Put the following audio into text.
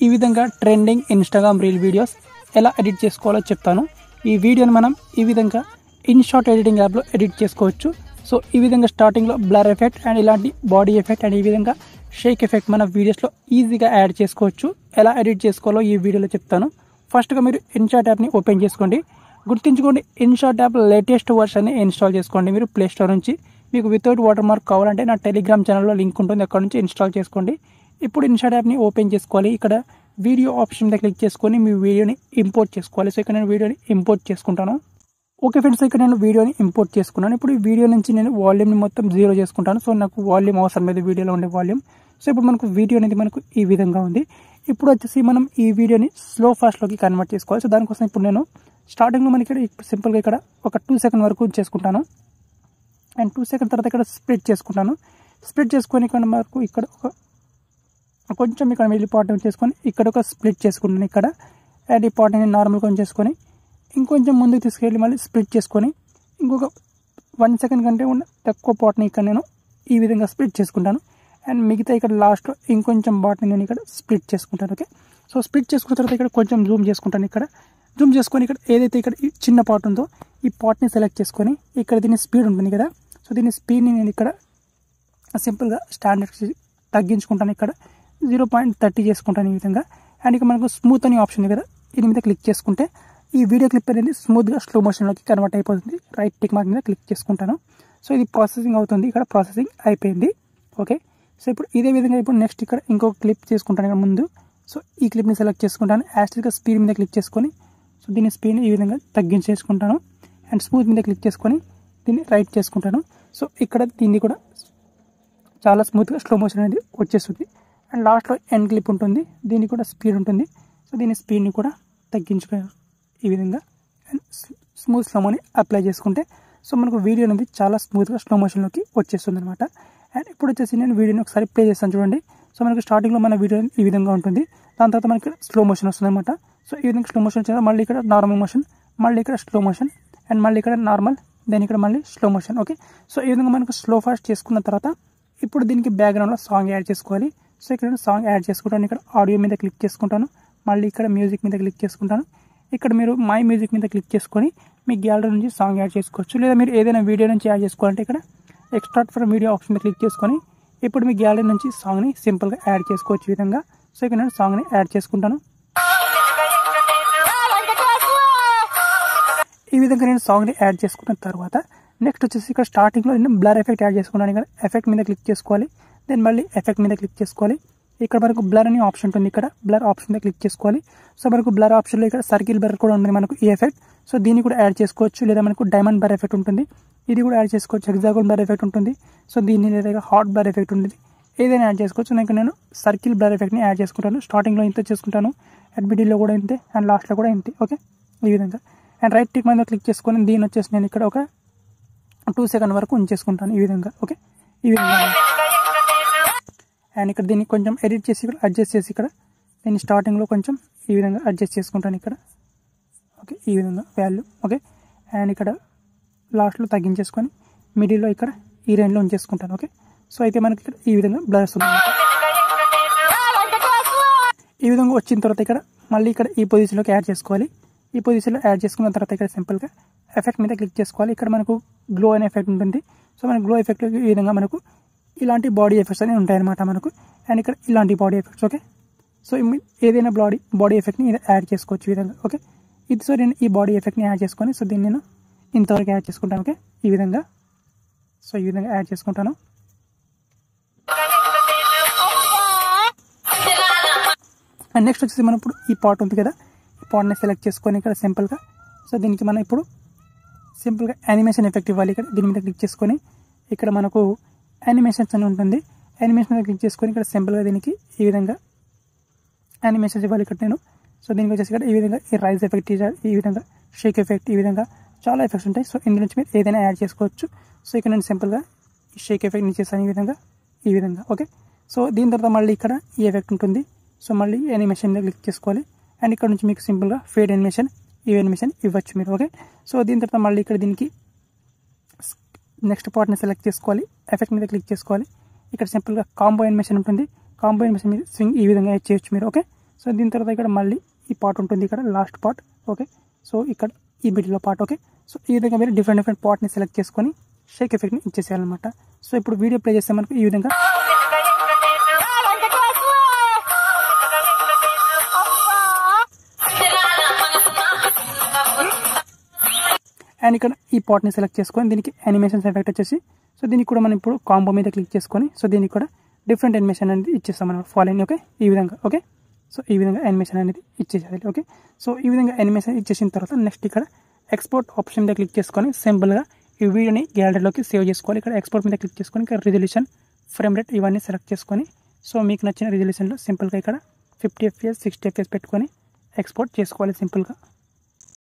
ఈ విధంగా trending Instagram reel videos ఎలా ఎడిట్ చేసుకోవాలో చెప్తాను. ఈ వీడియోని మనం ఈ విధంగా ఇన్షాట్ ఎడిటింగ్ యాప్లో ఎడిట్ చేసుకోవచ్చు. సో ఈ విధంగా స్టార్టింగ్లో బ్లర్ ఎఫెక్ట్ అండ్ ఇలాంటి బాడీ ఎఫెక్ట్ అండ్ ఈ విధంగా షేక్ ఎఫెక్ట్ మన వీడియోస్లో ఈజీగా యాడ్ చేసుకోవచ్చు. ఎలా ఎడిట్ చేసుకోవాలో ఈ వీడియోలో చెప్తాను. ఫస్ట్గా మీరు ఇన్షాట్ యాప్ని ఓపెన్ చేసుకోండి. గుర్తుంచుకోండి, ఇన్షాట్ యాప్ లేటెస్ట్ వర్షన్ని ఇన్స్టాల్ చేసుకోండి మీరు ప్లే స్టోర్ నుంచి. మీకు వితౌట్ వాటర్ మార్క్ కావాలంటే నా టెలిగ్రామ్ ఛానల్లో లింక్ ఉంటుంది, అక్కడ నుంచి ఇన్స్టాల్ చేసుకోండి. ఇప్పుడు ఇన్షాట్ యాప్ని ఓపెన్ చేసుకోవాలి. ఇక్కడ వీడియో ఆప్షన్ మీద క్లిక్ చేసుకొని మీ వీడియోని ఇంపోర్ట్ చేసుకోవాలి. సో ఇక్కడ నేను వీడియోని ఇంపోర్ట్ చేసుకుంటాను. ఓకే ఫ్రెండ్స్, ఇక్కడ నేను వీడియోని ఇంపోర్ట్ చేసుకున్నాను. ఇప్పుడు ఈ వీడియో నుంచి నేను వాల్యూమ్ని మొత్తం 0 చేసుకుంటాను. సో నాకు వాల్యూమ్ అవసరం లేదు, వీడియోలో ఉండే వాల్యూమ్. సో ఇప్పుడు మనకు వీడియో అనేది మనకు ఈ విధంగా ఉంది. ఇప్పుడు వచ్చేసి మనం ఈ వీడియోని స్లో ఫాస్ట్లోకి కన్వర్ట్ చేసుకోవాలి. సో దానికోసం ఇప్పుడు నేను స్టార్టింగ్లో మనకి ఇక్కడ సింపుల్గా ఇక్కడ ఒక 2 సెకండ్ వరకు చేసుకుంటాను. అండ్ 2 సెకండ్ తర్వాత ఇక్కడ స్ప్లిట్ చేసుకుంటాను. స్ప్లిట్ చేసుకొని ఇక్కడ మనకు ఇక్కడ ఒక కొంచెం ఇక్కడ మిడిల్ పార్ట్ చేసుకొని ఇక్కడ ఒక స్ప్లిట్ చేసుకుంటాను ఇక్కడ. అండ్ ఈ పార్ట్ని నార్మల్ కొంచెం చేసుకొని ఇంకొంచెం ముందుకు తీసుకెళ్ళి మళ్ళీ స్ప్లిట్ చేసుకొని ఇంకొక 1 సెకండ్ కంటే ఉన్న తక్కువ పార్ట్ని ఇక్కడ నేను ఈ విధంగా స్ప్లిట్ చేసుకుంటాను. అండ్ మిగతా ఇక్కడ లాస్ట్లో ఇంకొంచెం పార్ట్ని నేను ఇక్కడ స్ప్లిట్ చేసుకుంటాను. ఓకే, సో స్ప్లిట్ చేసుకున్న తర్వాత ఇక్కడ కొంచెం జూమ్ చేసుకుంటాను. ఇక్కడ జూమ్ చేసుకొని ఇక్కడ ఏదైతే ఇక్కడ ఈ చిన్న పార్ట్ ఉందో ఈ పార్ట్ని సెలెక్ట్ చేసుకొని ఇక్కడ దీని స్పీడ్ ఉంటుంది కదా, సో దీని స్పీడ్ని నేను ఇక్కడ సింపుల్గా స్టాండర్డ్ తగ్గించుకుంటాను. ఇక్కడ 0.30 చేసుకుంటాను ఈ విధంగా. అండ్ ఇక్కడ మనకు స్మూత్ అనే ఆప్షన్ ఉంది కదా, దీని మీద క్లిక్ చేసుకుంటే ఈ వీడియో క్లిప్ అనేది స్మూత్గా స్లో మోషన్లోకి కన్వర్ట్ అయిపోతుంది. రైట్ టిక్ మార్క్ మీద క్లిక్ చేసుకుంటాను. సో ఇది ప్రాసెసింగ్ అవుతుంది. ఇక్కడ ప్రాసెసింగ్ అయిపోయింది. ఓకే, సో ఇప్పుడు ఇదే విధంగా ఇప్పుడు నెక్స్ట్ ఇక్కడ ఇంకొక క్లిప్ చేసుకుంటాను ఇక్కడ ముందు. సో ఈ క్లిప్ని సెలెక్ట్ చేసుకుంటాను. యాస్టిక్గా స్పీడ్ మీద క్లిక్ చేసుకొని సో దీని స్పీడ్ని ఈ విధంగా తగ్గించేసుకుంటాను. అండ్ స్మూత్ మీద క్లిక్ చేసుకొని దీన్ని రైట్ చేసుకుంటాను. సో ఇక్కడ దీన్ని కూడా చాలా స్మూత్గా స్లో మోషన్ అనేది వచ్చేస్తుంది. అండ్ లాస్ట్లో ఎండ్ క్లిప్ ఉంటుంది, దీనికి కూడా స్పీడ్ ఉంటుంది. సో దీని స్పీడ్ని కూడా తగ్గించుకుని ఈ విధంగా అండ్ స్మూత్ స్లోమోని అప్లై చేసుకుంటే సో మనకు వీడియో అనేది చాలా స్మూత్గా స్లో మోషన్లోకి వచ్చేస్తుంది అనమాట. అండ్ ఇప్పుడు వచ్చేసి నేను వీడియోని ఒకసారి ప్లే చేస్తాను చూడండి. సో మనకి స్టార్టింగ్లో మన వీడియో ఈ విధంగా ఉంటుంది. దాని తర్వాత మనకి స్లో మోషన్ వస్తుంది అనమాట. సో ఈ విధంగా స్లో మోషన్ వచ్చిన మళ్ళీ ఇక్కడ నార్మల్ మోషన్, మళ్ళీ ఇక్కడ స్లో మోషన్ అండ్ మళ్ళీ ఇక్కడ నార్మల్, దెన్ ఇక్కడ మళ్ళీ స్లో మోషన్. ఓకే, సో ఈ విధంగా మనకు స్లో ఫాస్ట్ చేసుకున్న తర్వాత ఇప్పుడు దీనికి బ్యాక్గ్రౌండ్లో సాంగ్ యాడ్ చేసుకోవాలి. సో ఇక్కడ నేను సాంగ్ యాడ్ చేసుకుంటాను. ఇక్కడ ఆడియో మీద క్లిక్ చేసుకుంటాను, మళ్ళీ ఇక్కడ మ్యూజిక్ మీద క్లిక్ చేసుకుంటాను. ఇక్కడ మీరు మై మ్యూజిక్ మీద క్లిక్ చేసుకొని మీ గ్యాలరీ నుంచి సాంగ్ యాడ్ చేసుకోవచ్చు. లేదా మీరు ఏదైనా వీడియో నుంచి యాడ్ చేసుకోవాలంటే ఇక్కడ ఎక్స్ట్రాక్ట్ ఫ్రమ్ వీడియో ఆప్షన్ మీద క్లిక్ చేసుకొని ఇప్పుడు మీ గ్యాలరీ నుంచి సాంగ్ని సింపుల్గా యాడ్ చేసుకోవచ్చు ఈ విధంగా. సో ఇక్కడ నేను సాంగ్ని యాడ్ చేసుకుంటాను. ఈ విధంగా నేను సాంగ్ని యాడ్ చేసుకున్న తర్వాత నెక్స్ట్ వచ్చేసి ఇక్కడ స్టార్టింగ్లో నేను బ్లర్ ఎఫెక్ట్ యాడ్ చేసుకున్నాను. ఇక్కడ ఎఫెక్ట్ మీద క్లిక్ చేసుకోవాలి, దెన్ మళ్ళీ ఎఫెక్ట్ మీద క్లిక్ చేసుకోవాలి. ఇక్కడ మనకు బ్లర్ అనే ఆప్షన్ ఉంటుంది, ఇక్కడ బ్లర్ ఆప్షన్ మీద క్లిక్ చేసుకోవాలి. సో మనకు బ్లర్ ఆప్షన్లో ఇక్కడ సర్కిల్ బ్లర్ కూడా ఉంటుంది మనకు ఈ ఎఫెక్ట్. సో దీన్ని కూడా యాడ్ చేసుకోవచ్చు. లేదా మనకు డైమండ్ బ్లర్ ఎఫెక్ట్ ఉంటుంది, ఇది కూడా యాడ్ చేసుకోవచ్చు. హెక్సాగోన్ బ్లర్ ఎఫెక్ట్ ఉంటుంది. సో దీన్ని లేదా హాట్ బ్లర్ ఎఫెక్ట్ ఉంటుంది, ఏదైనా యాడ్ చేసుకోవచ్చు. నేను సర్కిల్ బ్లర్ ఎఫెక్ట్ని యాడ్ చేసుకుంటాను. స్టార్టింగ్లో ఇంత చేసుకుంటాను, అండ్ మిడిల్లో కూడా ఇంతే, అండ్ లాస్ట్లో కూడా ఇంతే. ఓకే, ఈ విధంగా. అండ్ రైట్ టిక్ మీద క్లిక్ చేసుకొని దీన్ని వచ్చేసి నేను ఇక్కడ ఒక 2 సెకండ్ వరకు ఉంచేసుకుంటాను ఈ విధంగా. ఓకే, ఈ విధంగా. అండ్ ఇక్కడ దీన్ని కొంచెం ఎడిట్ చేసి ఇక్కడ అడ్జస్ట్ చేసి ఇక్కడ నేను స్టార్టింగ్లో కొంచెం ఈ విధంగా అడ్జస్ట్ చేసుకుంటాను ఇక్కడ. ఓకే, ఈ విధంగా వాల్యూ. ఓకే, అండ్ ఇక్కడ లాస్ట్లో తగ్గించేసుకొని మిడిల్లో ఇక్కడ ఈ రేంజ్లో ఉంచేసుకుంటాను. ఓకే, సో అయితే మనకి ఇక్కడ ఈ విధంగా బ్లర్ వస్తుంది. ఈ విధంగా వచ్చిన తర్వాత ఇక్కడ మళ్ళీ ఇక్కడ ఈ పొజిషన్లోకి యాడ్ చేసుకోవాలి. ఈ పొజిషన్లో యాడ్ చేసుకున్న తర్వాత ఇక్కడ సింపుల్గా ఎఫెక్ట్ మీద క్లిక్ చేసుకోవాలి. ఇక్కడ మనకు గ్లో అనే ఎఫెక్ట్ ఉంటుంది. సో మన గ్లో ఎఫెక్ట్లో ఈ విధంగా మనకు ఇలాంటి బాడీ ఎఫెక్ట్స్ అనేవి ఉంటాయన్నమాట మనకు. అండ్ ఇక్కడ ఇలాంటి బాడీ ఎఫెక్ట్స్. ఓకే, సో ఏదైనా బాడీ ఎఫెక్ట్ని ఇది యాడ్ చేసుకోవచ్చు ఈ విధంగా. ఓకే, ఇది సో నేను ఈ బాడీ ఎఫెక్ట్ని యాడ్ చేసుకొని సో దీన్ని నేను ఇంతవరకు యాడ్ చేసుకుంటాను. ఓకే, ఈ విధంగా. సో ఈ విధంగా యాడ్ చేసుకుంటాను. అండ్ నెక్స్ట్ వచ్చేసి మనం ఇప్పుడు ఈ పార్ట్ ఉంది కదా, ఈ పార్ట్ని సెలెక్ట్ చేసుకొని ఇక్కడ సింపుల్గా సో దీనికి మనం ఇప్పుడు సింపుల్గా యానిమేషన్ ఎఫెక్ట్ ఇవ్వాలి. ఇక్కడ దీని మీద క్లిక్ చేసుకొని ఇక్కడ మనకు యానిమేషన్స్ అని ఉంటుంది. యానిమేషన్ మీద క్లిక్ చేసుకొని ఇక్కడ సింపుల్గా దీనికి ఈ విధంగా యానిమేషన్స్ ఇవ్వాలి ఇక్కడ నేను. సో దీనికి వచ్చేసి ఇక్కడ ఈ విధంగా ఈ రైజ్ ఎఫెక్ట్, ఈ విధంగా షేక్ ఎఫెక్ట్, ఈ విధంగా చాలా ఎఫెక్ట్స్ ఉంటాయి. సో ఇందులో నుంచి మీరు ఏదైనా యాడ్ చేసుకోవచ్చు. సో ఇక్కడ నేను సింపుల్గా ఈ షేక్ ఎఫెక్ట్ని చేస్తాను ఈ విధంగా. ఓకే, సో దీని తర్వాత మళ్ళీ ఇక్కడ ఈ ఎఫెక్ట్ ఉంటుంది. సో మళ్ళీ యానిమేషన్ మీద క్లిక్ చేసుకోవాలి. అండ్ ఇక్కడ నుంచి మీకు సింపుల్గా ఫేడ్ యానిమేషన్, ఈ యానిమేషన్ ఇవ్వచ్చు మీరు. ఓకే, సో దీని తర్వాత మళ్ళీ ఇక్కడ దీనికి నెక్స్ట్ పార్ట్ని సెలెక్ట్ చేసుకోవాలి, ఎఫెక్ట్ మీద క్లిక్ చేసుకోవాలి. ఇక్కడ సింపుల్గా కాంబో యానిమేషన్ ఉంటుంది. కాంబో యానిమేషన్ మీద స్వింగ్ ఈ విధంగా చేయొచ్చు మీరు. ఓకే, సో దీని తర్వాత ఇక్కడ మళ్ళీ ఈ పార్ట్ ఉంటుంది, ఇక్కడ లాస్ట్ పార్ట్. ఓకే, సో ఇక్కడ ఈ మిడిల్లో పార్ట్. ఓకే, సో ఈ విధంగా మీరు డిఫరెంట్ పార్ట్ని సెలెక్ట్ చేసుకొని షేక్ ఎఫెక్ట్ని ఇచ్చేసేయాలన్నమాట. సో ఇప్పుడు వీడియో ప్లే చేస్తే మనకు ఈ విధంగా అండ్ ఇక్కడ ఈ పార్ట్ని సెలెక్ట్ చేసుకొని దీనికి యానిమేషన్స్ ఎఫెక్ట్ వచ్చేసి, సో దీనికి కూడా మనం ఇప్పుడు కాంబో మీద క్లిక్ చేసుకొని సో దీనికి కూడా డిఫరెంట్ యానిమేషన్ అనేది ఇచ్చేస్తాం మనం ఫాలోయింగ్. ఓకే, ఈ విధంగా. ఓకే, సో ఈ విధంగా యానిమేషన్ అనేది ఇచ్చేసేయాలి. ఓకే, సో ఈ విధంగా యానిమేషన్ ఇచ్చేసిన తర్వాత నెక్స్ట్ ఇక్కడ ఎక్స్పోర్ట్ ఆప్షన్ మీద క్లిక్ చేసుకొని సింపుల్గా ఈ వీడియోని గ్యాలరీలోకి సేవ్ చేసుకోవాలి. ఇక్కడ ఎక్స్పోర్ట్ మీద క్లిక్ చేసుకొని ఇక్కడ రిజల్యూషన్, ఫ్రేమ్ రేట్ ఇవన్నీ సెలెక్ట్ చేసుకొని సో మీకు నచ్చిన రిజల్యూషన్లో సింపుల్గా ఇక్కడ 50 FPS 60 FPS పెట్టుకొని ఎక్స్పోర్ట్ చేసుకోవాలి సింపుల్గా.